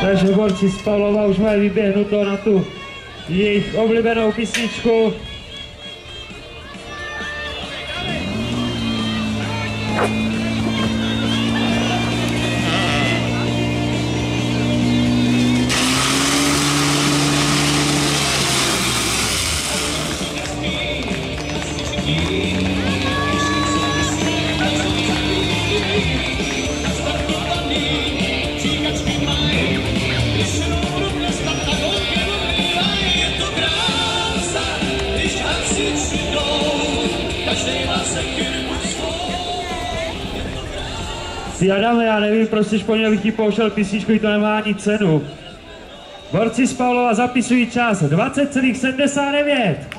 Takže borci z Pavlova už mají vyběhnuto na tu jejich oblíbenou písničku. Si Adame, já nevím, prostě špatně bych ti poušel písničku, i to nemá ani cenu. Borci z Pavlova zapisují čas 20,79.